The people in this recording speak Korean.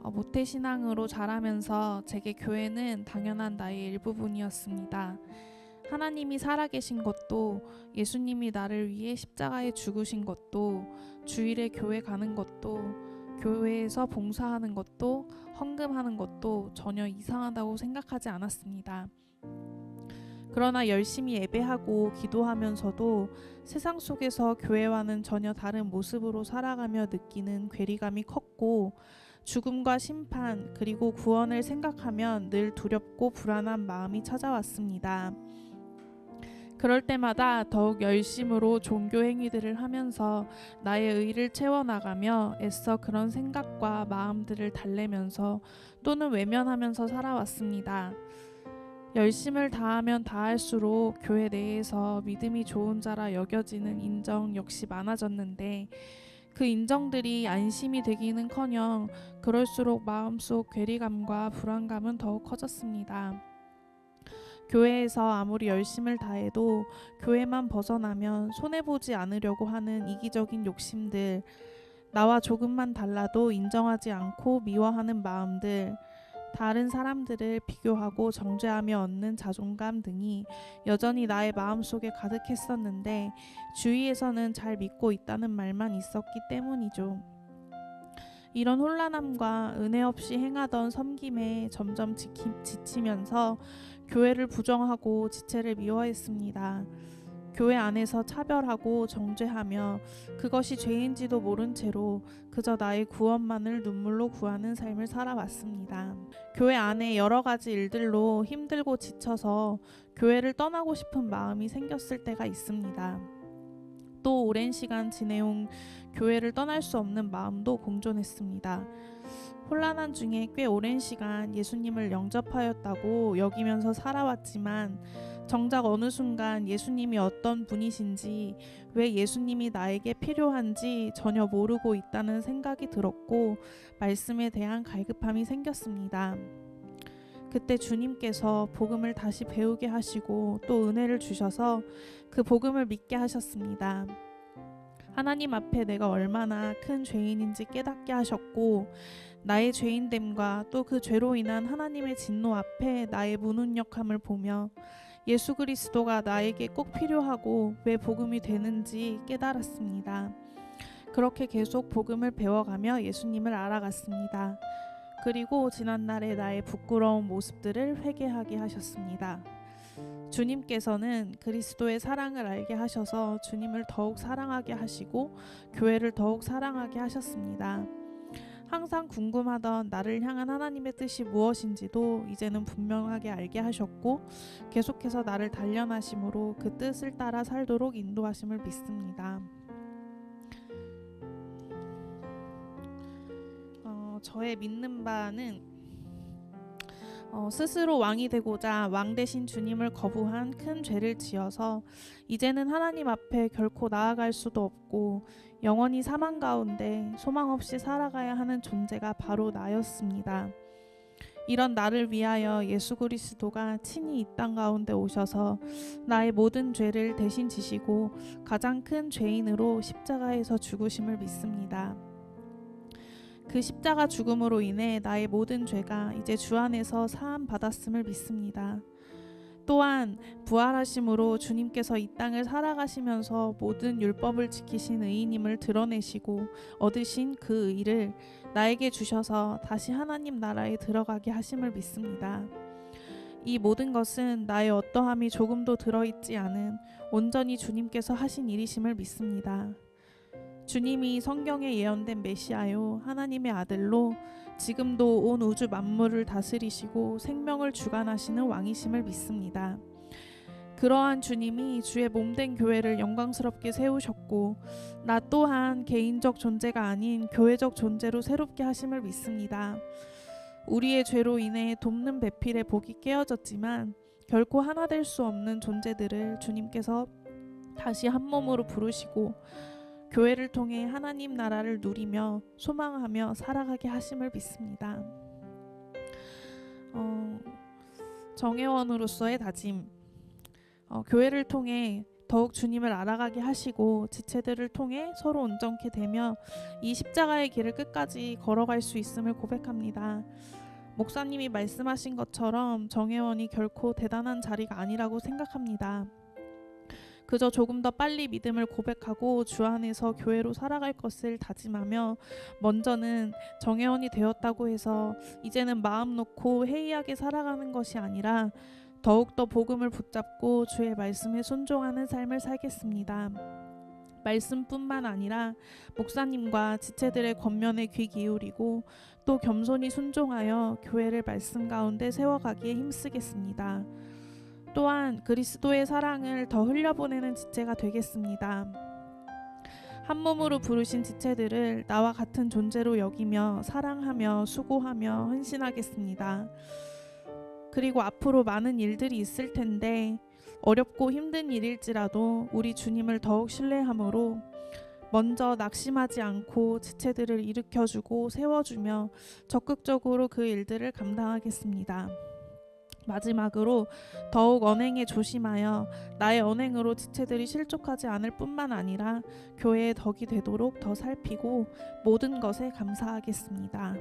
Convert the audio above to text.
모태신앙으로 자라면서 제게 교회는 당연한 나의 일부분이었습니다. 하나님이 살아계신 것도, 예수님이 나를 위해 십자가에 죽으신 것도, 주일에 교회 가는 것도, 교회에서 봉사하는 것도, 헌금하는 것도 전혀 이상하다고 생각하지 않았습니다. 그러나 열심히 예배하고 기도하면서도 세상 속에서 교회와는 전혀 다른 모습으로 살아가며 느끼는 괴리감이 컸고, 죽음과 심판 그리고 구원을 생각하면 늘 두렵고 불안한 마음이 찾아왔습니다. 그럴 때마다 더욱 열심으로 종교 행위들을 하면서 나의 의를 채워나가며 애써 그런 생각과 마음들을 달래면서 또는 외면하면서 살아왔습니다. 열심을 다하면 다할수록 교회 내에서 믿음이 좋은 자라 여겨지는 인정 역시 많아졌는데, 그 인정들이 안심이 되기는커녕 그럴수록 마음속 괴리감과 불안감은 더욱 커졌습니다. 교회에서 아무리 열심을 다해도 교회만 벗어나면 손해보지 않으려고 하는 이기적인 욕심들, 나와 조금만 달라도 인정하지 않고 미워하는 마음들, 다른 사람들을 비교하고 정죄하며 얻는 자존감 등이 여전히 나의 마음속에 가득했었는데, 주위에서는 잘 믿고 있다는 말만 있었기 때문이죠. 이런 혼란함과 은혜 없이 행하던 섬김에 점점 지치면서 교회를 부정하고 지체를 미워했습니다. 교회 안에서 차별하고 정죄하며 그것이 죄인지도 모른 채로 그저 나의 구원만을 눈물로 구하는 삶을 살아왔습니다. 교회 안에 여러 가지 일들로 힘들고 지쳐서 교회를 떠나고 싶은 마음이 생겼을 때가 있습니다. 또 오랜 시간 지내온 교회를 떠날 수 없는 마음도 공존했습니다. 혼란한 중에 꽤 오랜 시간 예수님을 영접하였다고 여기면서 살아왔지만, 정작 어느 순간 예수님이 어떤 분이신지, 왜 예수님이 나에게 필요한지 전혀 모르고 있다는 생각이 들었고, 말씀에 대한 갈급함이 생겼습니다. 그때 주님께서 복음을 다시 배우게 하시고 또 은혜를 주셔서 그 복음을 믿게 하셨습니다. 하나님 앞에 내가 얼마나 큰 죄인인지 깨닫게 하셨고, 나의 죄인됨과 또 그 죄로 인한 하나님의 진노 앞에 나의 무능력함을 보며 예수 그리스도가 나에게 꼭 필요하고 왜 복음이 되는지 깨달았습니다. 그렇게 계속 복음을 배워가며 예수님을 알아갔습니다. 그리고 지난날의 나의 부끄러운 모습들을 회개하게 하셨습니다. 주님께서는 그리스도의 사랑을 알게 하셔서 주님을 더욱 사랑하게 하시고 교회를 더욱 사랑하게 하셨습니다. 항상 궁금하던 나를 향한 하나님의 뜻이 무엇인지도 이제는 분명하게 알게 하셨고, 계속해서 나를 단련하심으로 그 뜻을 따라 살도록 인도하심을 믿습니다. 저의 믿는 바는 스스로 왕이 되고자 왕 대신 주님을 거부한 큰 죄를 지어서 이제는 하나님 앞에 결코 나아갈 수도 없고 영원히 사망 가운데 소망 없이 살아가야 하는 존재가 바로 나였습니다. 이런 나를 위하여 예수 그리스도가 친히 이 땅 가운데 오셔서 나의 모든 죄를 대신 지시고 가장 큰 죄인으로 십자가에서 죽으심을 믿습니다. 그 십자가 죽음으로 인해 나의 모든 죄가 이제 주 안에서 사함 받았음을 믿습니다. 또한 부활하심으로 주님께서 이 땅을 살아가시면서 모든 율법을 지키신 의인임을 드러내시고 얻으신 그 의를 나에게 주셔서 다시 하나님 나라에 들어가게 하심을 믿습니다. 이 모든 것은 나의 어떠함이 조금도 들어있지 않은 온전히 주님께서 하신 일이심을 믿습니다. 주님이 성경에 예언된 메시아요 하나님의 아들로 지금도 온 우주 만물을 다스리시고 생명을 주관하시는 왕이심을 믿습니다. 그러한 주님이 주의 몸된 교회를 영광스럽게 세우셨고 나 또한 개인적 존재가 아닌 교회적 존재로 새롭게 하심을 믿습니다. 우리의 죄로 인해 돕는 배필의 복이 깨어졌지만 결코 하나 될 수 없는 존재들을 주님께서 다시 한 몸으로 부르시고 교회를 통해 하나님 나라를 누리며 소망하며 살아가게 하심을 믿습니다. 정회원으로서의 다짐. 교회를 통해 더욱 주님을 알아가게 하시고 지체들을 통해 서로 온전케 되며 이 십자가의 길을 끝까지 걸어갈 수 있음을 고백합니다. 목사님이 말씀하신 것처럼 정회원이 결코 대단한 자리가 아니라고 생각합니다. 그저 조금 더 빨리 믿음을 고백하고 주 안에서 교회로 살아갈 것을 다짐하며 먼저는 정회원이 되었다고 해서 이제는 마음 놓고 해이하게 살아가는 것이 아니라 더욱더 복음을 붙잡고 주의 말씀에 순종하는 삶을 살겠습니다. 말씀뿐만 아니라 목사님과 지체들의 권면에 귀 기울이고 또 겸손히 순종하여 교회를 말씀 가운데 세워가기에 힘쓰겠습니다. 또한 그리스도의 사랑을 더 흘려보내는 지체가 되겠습니다. 한 몸으로 부르신 지체들을 나와 같은 존재로 여기며 사랑하며 수고하며 헌신하겠습니다. 그리고 앞으로 많은 일들이 있을 텐데 어렵고 힘든 일일지라도 우리 주님을 더욱 신뢰함으로 먼저 낙심하지 않고 지체들을 일으켜주고 세워주며 적극적으로 그 일들을 감당하겠습니다. 마지막으로 더욱 언행에 조심하여 나의 언행으로 지체들이 실족하지 않을 뿐만 아니라 교회의 덕이 되도록 더 살피고 모든 것에 감사하겠습니다.